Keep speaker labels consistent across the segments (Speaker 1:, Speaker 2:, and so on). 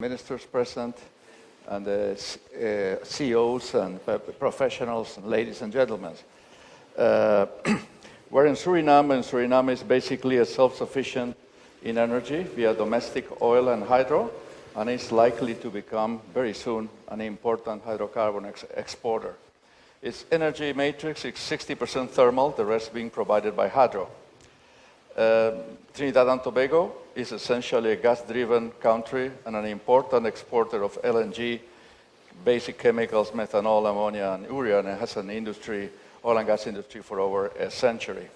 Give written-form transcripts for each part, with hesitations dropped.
Speaker 1: ministers present, and the CEOs and professionals, and ladies and gentlemen. We're in Suriname, and Suriname is basically a self-sufficient in energy via domestic oil and hydro, and is likely to become very soon an important hydrocarbon exporter. Its energy matrix is 60% thermal, the rest being provided by hydro. Trinidad and Tobago is essentially a gas-driven country and an important exporter of LNG, basic chemicals, methanol, ammonia, and urea, and it has an industry, oil and gas industry for over a century.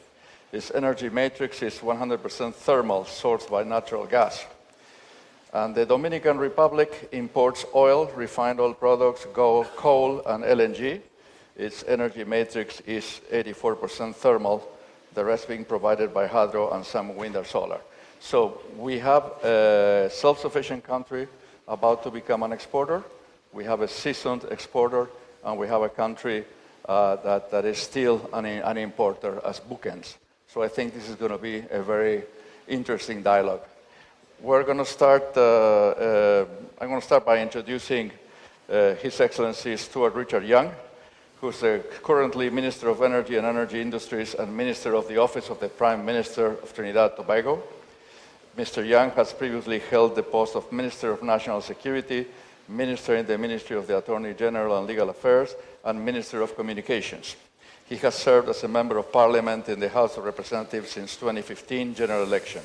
Speaker 1: Its energy matrix is 100% thermal, sourced by natural gas. And the Dominican Republic imports oil, refined oil products, coal, and LNG. Its energy matrix is 84% thermal, the rest being provided by hydro and some wind or solar. So we have a self-sufficient country about to become an exporter. We have a seasoned exporter, and we have a country that is still an importer as bookends. So I think this is going to be a very interesting dialogue. We're going to start, I'm going to start by introducing His Excellency Stuart Richard Young, who's currently Minister of Energy and Energy Industries and Minister of the Office of the Prime Minister of Trinidad and Tobago. Mr. Young has previously held the post of Minister of National Security, Minister in the Ministry of the Attorney General and Legal Affairs, and Minister of Communications. He has served as a Member of Parliament in the House of Representatives since 2015 general election.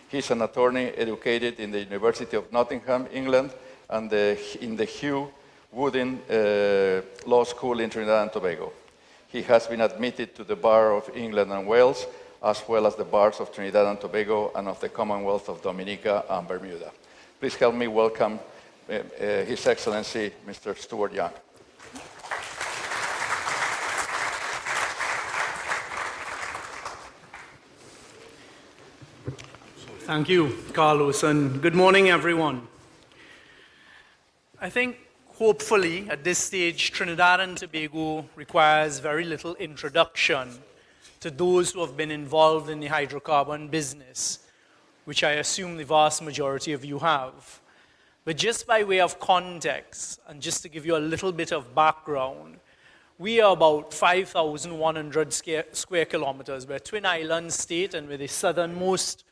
Speaker 1: He's an attorney educated in the University of Nottingham, England, and in the Hugh Woodin Law School in Trinidad and Tobago. He has been admitted to the Bar of England and Wales, as well as the bars of Trinidad and Tobago and of the Commonwealth of Dominica and Bermuda. Please help me welcome His Excellency, Mr. Stuart Young.
Speaker 2: Thank you, Carlos, and good morning, everyone. I think, hopefully, at this stage, Trinidad and Tobago requires very little introduction to those who have been involved in the hydrocarbon business, which I assume the vast majority of you have. But just by way of context, and just to give you a little bit of background, we are about 5,100 square kilometers. We're a twin island state, and we're the southernmost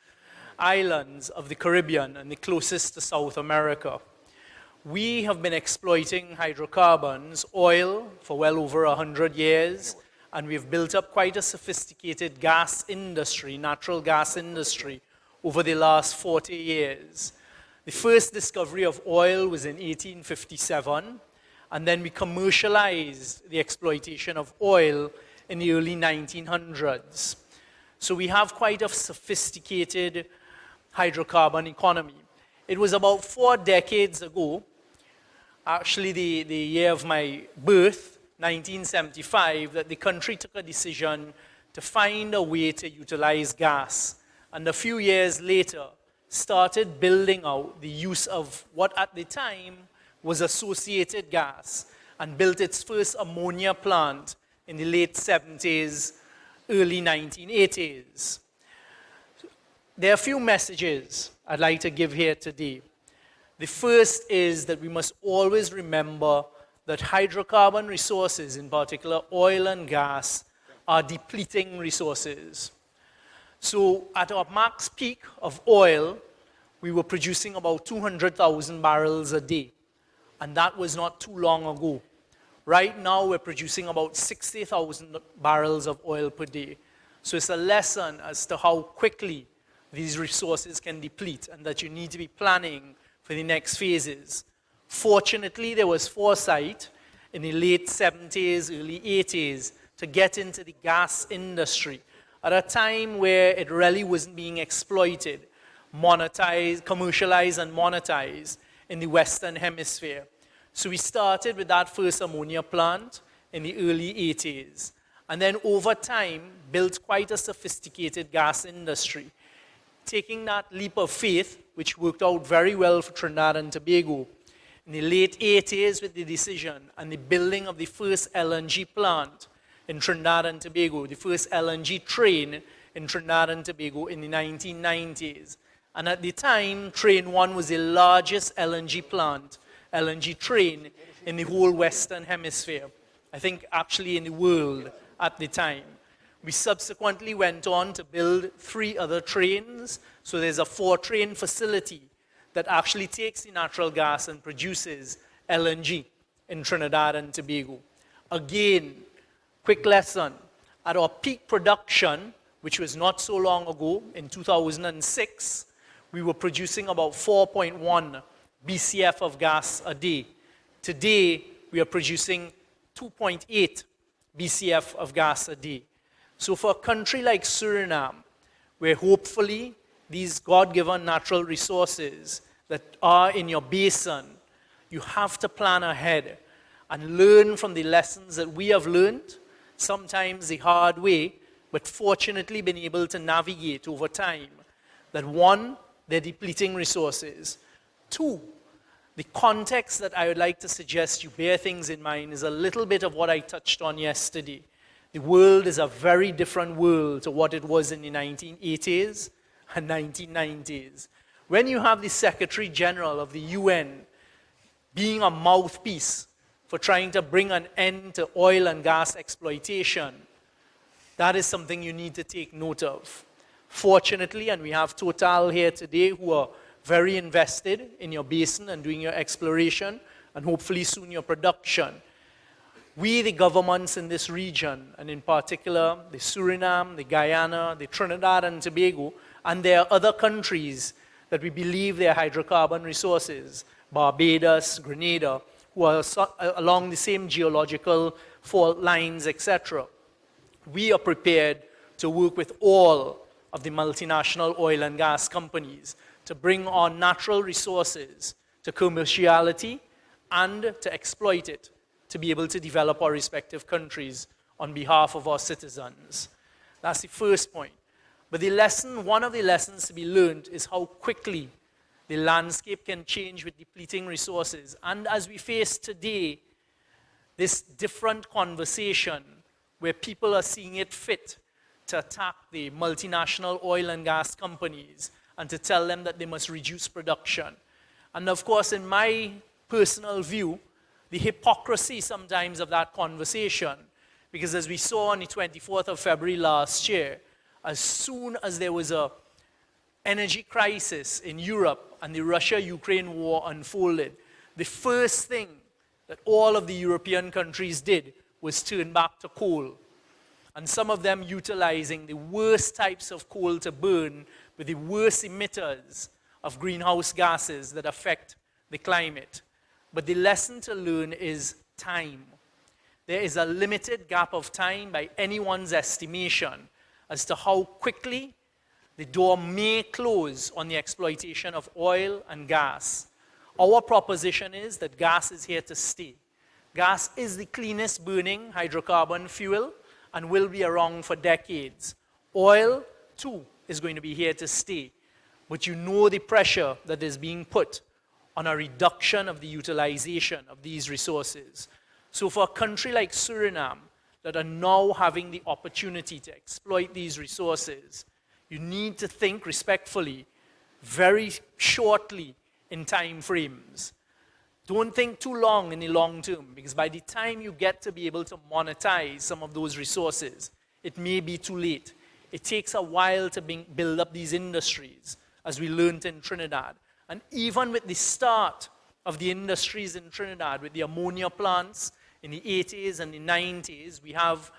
Speaker 2: islands of the Caribbean and the closest to South America. We have been exploiting hydrocarbons, oil, for well over 100 years, and we've built up quite a sophisticated gas industry, natural gas industry, over the last 40 years. The first discovery of oil was in 1857, and then we commercialized the exploitation of oil in the early 1900s. So we have quite a sophisticated hydrocarbon economy. It was about 4 decades ago, actually the year of my birth, 1975, that the country took a decision to find a way to utilize gas. And a few years later, started building out the use of what at the time was associated gas, and built its first ammonia plant in the late 70s, early 1980s. There are a few messages I'd like to give here today. The first is that we must always remember that hydrocarbon resources, in particular oil and gas, are depleting resources. So at our max peak of oil, we were producing about 200,000 barrels a day. And that was not too long ago. Right now, we're producing about 60,000 barrels of oil per day. So it's a lesson as to how quickly these resources can deplete, and that you need to be planning for the next phases. Fortunately, there was foresight in the late 70s, early 80s, to get into the gas industry at a time where it really wasn't being exploited, monetized, commercialized, and monetized in the Western Hemisphere. So we started with that first ammonia plant in the early 80s, and then over time built quite a sophisticated gas industry. Taking that leap of faith, which worked out very well for Trinidad and Tobago, in the late 80s with the decision and the building of the first LNG plant in Trinidad and Tobago, the first LNG train in Trinidad and Tobago in the 1990s, And at the time, Train 1 was the largest LNG plant, LNG train in the whole Western Hemisphere. I think actually in the world at the time. We subsequently went on to build 3 other trains. So there's a 4-train facility that actually takes the natural gas and produces LNG in Trinidad and Tobago. Again, quick lesson, at our peak production, which was not so long ago, in 2006, we were producing about 4.1 BCF of gas a day. Today, we are producing 2.8 BCF of gas a day. So for a country like Suriname, where hopefully these God-given natural resources that are in your basin, you have to plan ahead and learn from the lessons that we have learned, sometimes the hard way, but fortunately been able to navigate over time. That 1, they're depleting resources. 2, the context that I would like to suggest you bear things in mind is a little bit of what I touched on yesterday. The world is a very different world to what it was in the 1980s and 1990s. When you have the Secretary General of the UN being a mouthpiece for trying to bring an end to oil and gas exploitation, that is something you need to take note of. Fortunately, and we have Total here today who are very invested in your basin and doing your exploration and hopefully soon your production. We, the governments in this region, and in particular the Suriname, the Guyana, the Trinidad and Tobago, and there are other countries that we believe their hydrocarbon resources, Barbados, Grenada, who are along the same geological fault lines, etc. We are prepared to work with all of the multinational oil and gas companies to bring our natural resources to commerciality and to exploit it to be able to develop our respective countries on behalf of our citizens. That's the first point. But the lesson, one of the lessons to be learned is how quickly the landscape can change with depleting resources. And as we face today, this different conversation where people are seeing it fit to attack the multinational oil and gas companies and to tell them that they must reduce production. And of course, in my personal view, the hypocrisy sometimes of that conversation, because as we saw on the 24th of February last year, as soon as there was an energy crisis in Europe and the Russia-Ukraine war unfolded, the first thing that all of the European countries did was turn back to coal. And some of them utilizing the worst types of coal to burn with the worst emitters of greenhouse gases that affect the climate. But the lesson to learn is time. There is a limited gap of time by anyone's estimation as to how quickly the door may close on the exploitation of oil and gas. Our proposition is that gas is here to stay. Gas is the cleanest burning hydrocarbon fuel and will be around for decades. Oil, too, is going to be here to stay. But you know the pressure that is being put on a reduction of the utilization of these resources. So for a country like Suriname that are now having the opportunity to exploit these resources, you need to think respectfully, very shortly in time frames. Don't think too long in the long term, because by the time you get to be able to monetize some of those resources, it may be too late. It takes a while to build up these industries, as we learned in Trinidad. And even with the start of the industries in Trinidad, with the ammonia plants in the 80s and the 90s, we have,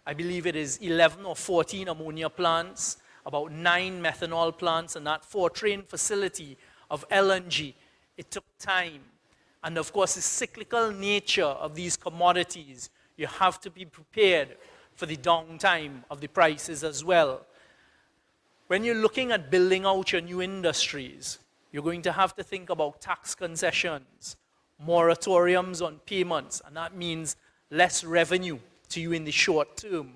Speaker 2: I believe it is 11 or 14 ammonia plants, about 9 methanol plants, and that 4-train facility of LNG. It took time. And of course, the cyclical nature of these commodities, you have to be prepared for the downtime of the prices as well. When you're looking at building out your new industries, you're going to have to think about tax concessions, moratoriums on payments, and that means less revenue to you in the short term.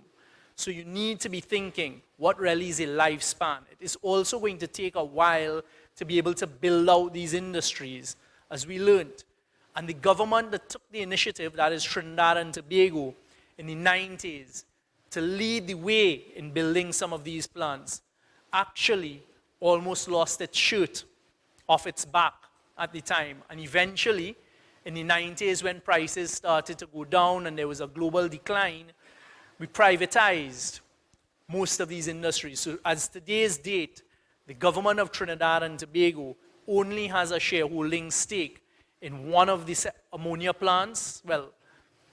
Speaker 2: So you need to be thinking, what really is a lifespan? It is also going to take a while to be able to build out these industries, as we learned. And the government that took the initiative, that is Trinidad and Tobago, in the 90s, to lead the way in building some of these plants, actually almost lost its shirt off its back at the time. And eventually, in the 90s, when prices started to go down and there was a global decline, we privatized most of these industries. So as today's date, the government of Trinidad and Tobago only has a shareholding stake in one of the ammonia plants, well,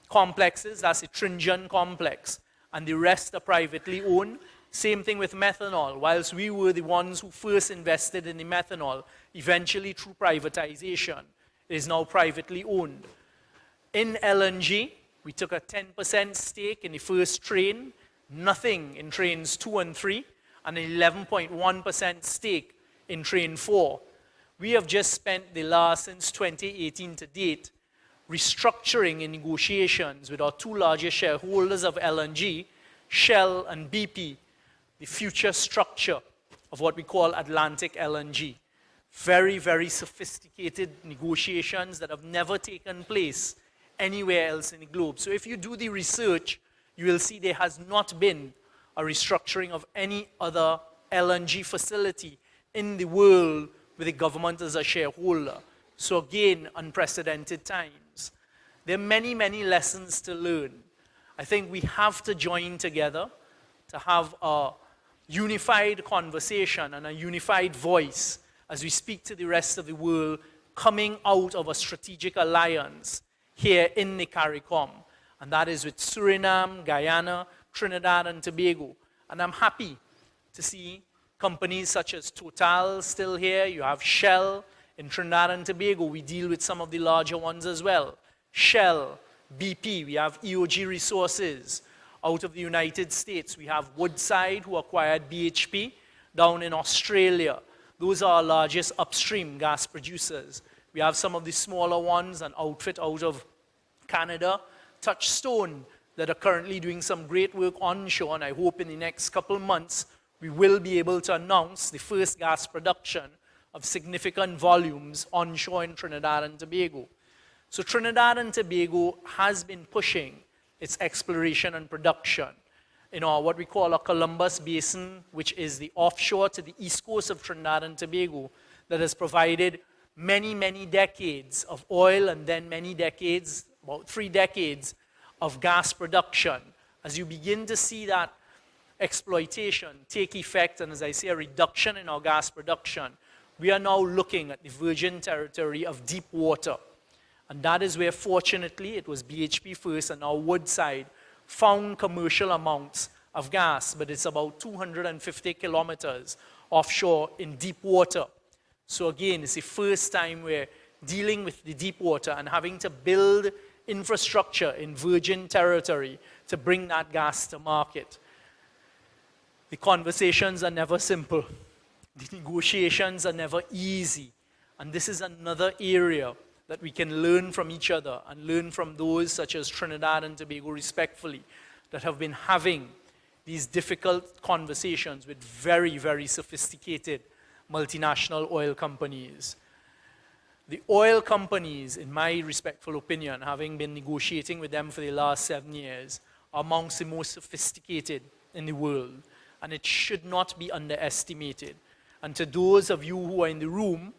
Speaker 2: complexes, that's the Trinidad complex, and the rest are privately owned. Same thing with methanol. Whilst we were the ones who first invested in the methanol, eventually through privatization, it is now privately owned. In LNG, we took a 10% stake in the first train, nothing in trains 2 and 3, and an 11.1% stake in train 4. We have just spent the last, since 2018 to date, restructuring in negotiations with our two largest shareholders of LNG, Shell and BP, the future structure of what we call Atlantic LNG. Very, very sophisticated negotiations that have never taken place anywhere else in the globe. So if you do the research, you will see there has not been a restructuring of any other LNG facility in the world with the government as a shareholder. So again, unprecedented times. There are many, many lessons to learn. I think we have to join together to have a unified conversation and a unified voice as we speak to the rest of the world coming out of a strategic alliance here in the CARICOM. And that is with Suriname, Guyana, Trinidad and Tobago. And I'm happy to see companies such as Total still here. You have Shell in Trinidad and Tobago. We deal with some of the larger ones as well. Shell, BP, we have EOG Resources out of the United States. We have Woodside, who acquired BHP down in Australia. Those are our largest upstream gas producers. We have some of the smaller ones, an outfit out of Canada, Touchstone, that are currently doing some great work onshore, and I hope in the next couple months we will be able to announce the first gas production of significant volumes onshore in Trinidad and Tobago. So Trinidad and Tobago has been pushing its exploration and production in our what we call a Columbus Basin, which is the offshore to the east coast of Trinidad and Tobago, that has provided many, many decades of oil and then many decades, about 3 decades, of gas production. As you begin to see that exploitation take effect, and as I say, a reduction in our gas production, we are now looking at the virgin territory of deep water. And that is where, fortunately, it was BHP first and now Woodside found commercial amounts of gas, but it's about 250 kilometers offshore in deep water. So again, it's the first time we're dealing with the deep water and having to build infrastructure in virgin territory to bring that gas to market. The conversations are never simple. The negotiations are never easy. And this is another area that we can learn from each other and learn from those such as Trinidad and Tobago respectfully that have been having these difficult conversations with very, very sophisticated multinational oil companies. The oil companies, in my respectful opinion, having been negotiating with them for the last 7 years, are amongst the most sophisticated in the world, and it should not be underestimated. And to those of you who are in the room,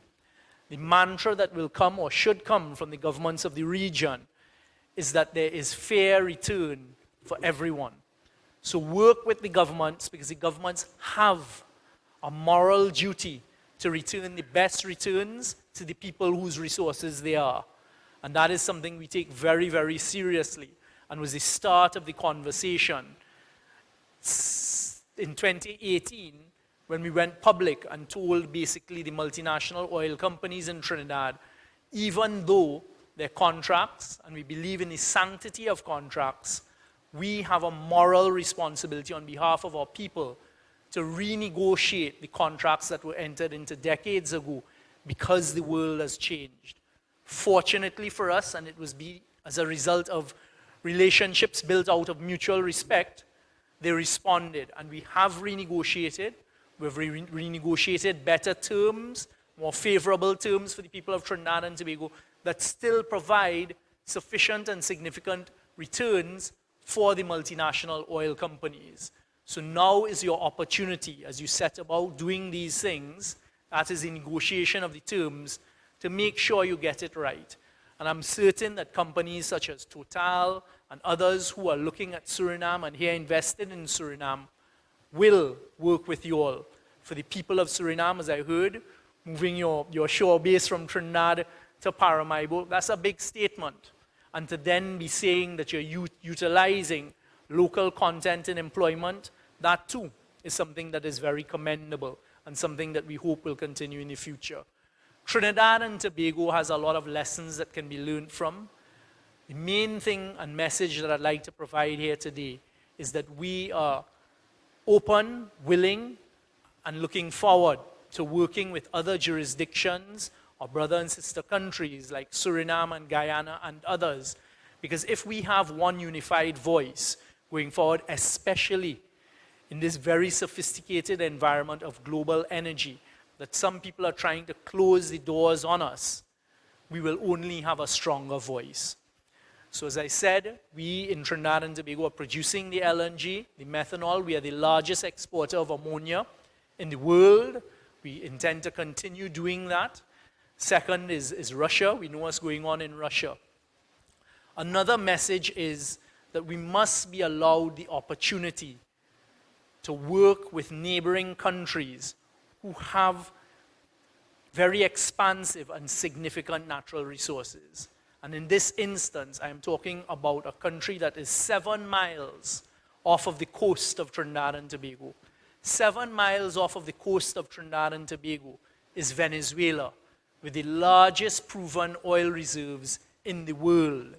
Speaker 2: the mantra that will come or should come from the governments of the region is that there is fair return for everyone. So work with the governments, because the governments have a moral duty to return the best returns to the people whose resources they are. And that is something we take very, very seriously, and was the start of the conversation in 2018 when we went public and told basically the multinational oil companies in Trinidad, even though their contracts, and we believe in the sanctity of contracts, we have a moral responsibility on behalf of our people to renegotiate the contracts that were entered into decades ago, because the world has changed. Fortunately for us, and it was as a result of relationships built out of mutual respect, they responded, and we have renegotiated. We've renegotiated better terms, more favorable terms for the people of Trinidad and Tobago that still provide sufficient and significant returns for the multinational oil companies. So now is your opportunity as you set about doing these things, that is the negotiation of the terms, to make sure you get it right. And I'm certain that companies such as Total and others who are looking at Suriname and here invested in Suriname will work with you all. For the people of Suriname, as I heard, moving your shore base from Trinidad to Paramaribo, that's a big statement. And to then be saying that you're utilizing local content and employment, that too is something that is very commendable and something that we hope will continue in the future. Trinidad and Tobago has a lot of lessons that can be learned from. The main thing and message that I'd like to provide here today is that we are open, willing, and looking forward to working with other jurisdictions or brother and sister countries like Suriname and Guyana and others. Because if we have one unified voice going forward, especially in this very sophisticated environment of global energy, that some people are trying to close the doors on us, we will only have a stronger voice. So as I said, we in Trinidad and Tobago are producing the LNG, the methanol. We are the largest exporter of ammonia in the world. We intend to continue doing that. Second is Russia. We know what's going on in Russia. Another message is that we must be allowed the opportunity to work with neighboring countries who have very expansive and significant natural resources. And in this instance, I am talking about a country that is 7 miles off of the coast of Trinidad and Tobago. 7 miles off of the coast of Trinidad and Tobago is Venezuela, with the largest proven oil reserves in the world.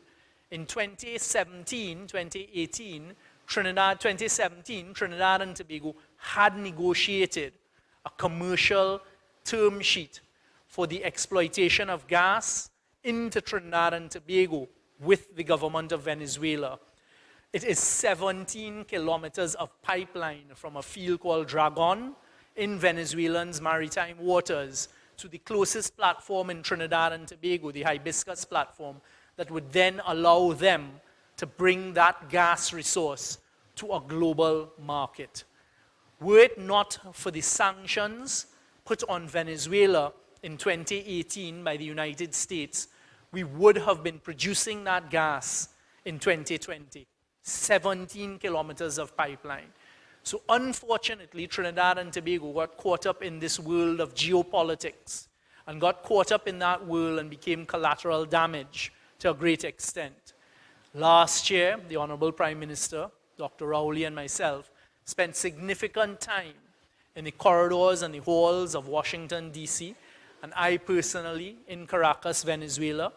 Speaker 2: In 2018, Trinidad and Tobago had negotiated a commercial term sheet for the exploitation of gas into Trinidad and Tobago with the government of Venezuela. It is 17 kilometers of pipeline from a field called Dragon in Venezuelan's maritime waters to the closest platform in Trinidad and Tobago, the Hibiscus platform, that would then allow them to bring that gas resource to a global market. Were it not for the sanctions put on Venezuela in 2018 by the United States, we would have been producing that gas in 2020. 17 kilometers of pipeline. So unfortunately, Trinidad and Tobago got caught up in this world of geopolitics and got caught up in that world and became collateral damage to a great extent. Last year, the Honourable Prime Minister, Dr. Raouli, and myself spent significant time in the corridors and the halls of Washington, D.C., and I personally in Caracas, Venezuela,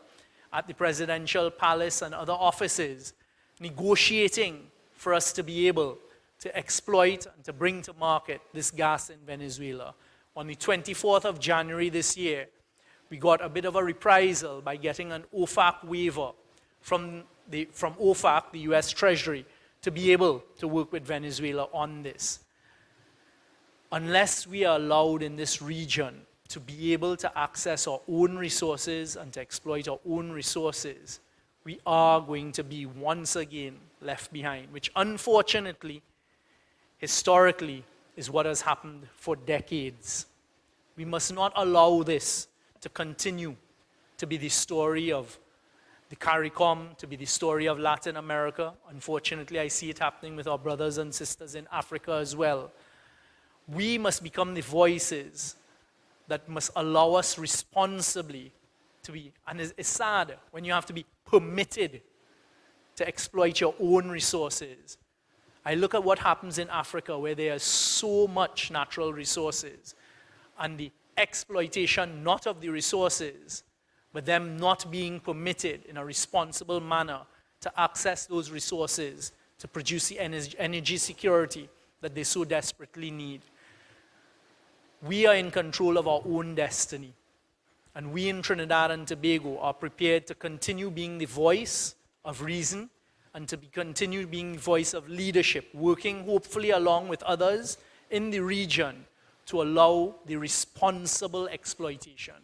Speaker 2: at the Presidential Palace and other offices, negotiating for us to be able to exploit and to bring to market this gas in Venezuela. On the 24th of January this year, we got a bit of a reprisal by getting an OFAC waiver from OFAC, the US Treasury, to be able to work with Venezuela on this. Unless we are allowed in this region to be able to access our own resources and to exploit our own resources, we are going to be once again left behind, which unfortunately, historically, is what has happened for decades. We must not allow this to continue to be the story of the CARICOM, to be the story of Latin America. Unfortunately, I see it happening with our brothers and sisters in Africa as well. We must become the voices that must allow us responsibly to be, and it's sad when you have to be permitted to exploit your own resources. I look at what happens in Africa where there is so much natural resources and the exploitation not of the resources, but them not being permitted in a responsible manner to access those resources to produce the energy security that they so desperately need. We are in control of our own destiny. And we in Trinidad and Tobago are prepared to continue being the voice of reason and to continue being the voice of leadership, working hopefully along with others in the region to allow the responsible exploitation.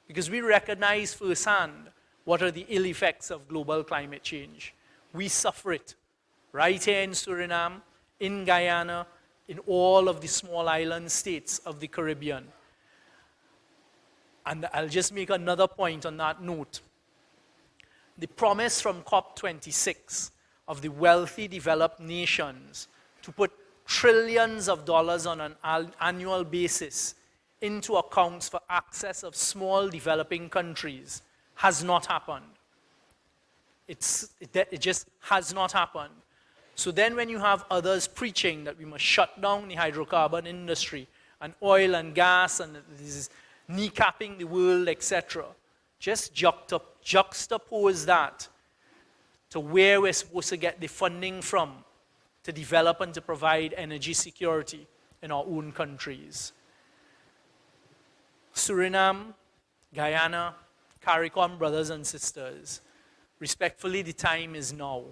Speaker 2: Because we recognize firsthand what are the ill effects of global climate change. We suffer it right here in Suriname, in Guyana, in all of the small island states of the Caribbean. And I'll just make another point on that note. The promise from COP26 of the wealthy developed nations to put trillions of dollars on an annual basis into accounts for access of small developing countries has not happened. It just has not happened. So then when you have others preaching that we must shut down the hydrocarbon industry and oil and gas and this is kneecapping the world, etc., just juxtapose that to where we're supposed to get the funding from to develop and to provide energy security in our own countries. Suriname, Guyana, CARICOM brothers and sisters, respectfully, the time is now.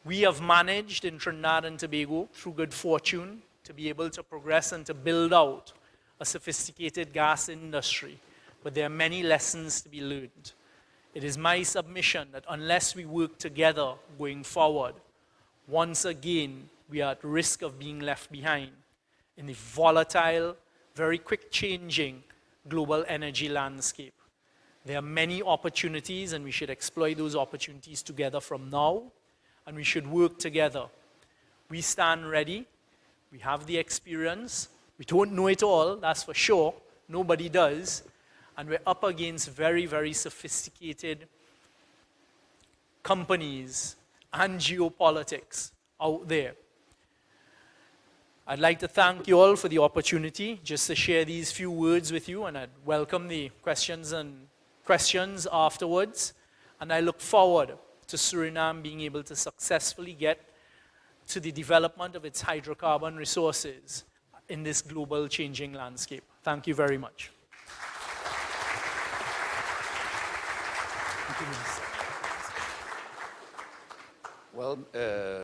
Speaker 2: We have managed in Trinidad and Tobago, through good fortune, to be able to progress and to build out a sophisticated gas industry, but there are many lessons to be learned. It is my submission that unless we work together going forward, once again, we are at risk of being left behind in the volatile, very quick changing global energy landscape. There are many opportunities and we should exploit those opportunities together from now, and we should work together. We stand ready, we have the experience, we don't know it all, that's for sure, nobody does, and we're up against very, very sophisticated companies and geopolitics out there. I'd like to thank you all for the opportunity just to share these few words with you, and I'd welcome the questions afterwards. And I look forward to Suriname being able to successfully get to the development of its hydrocarbon resources in this global changing landscape. Thank you very much. Thank you, Minister.
Speaker 1: Well,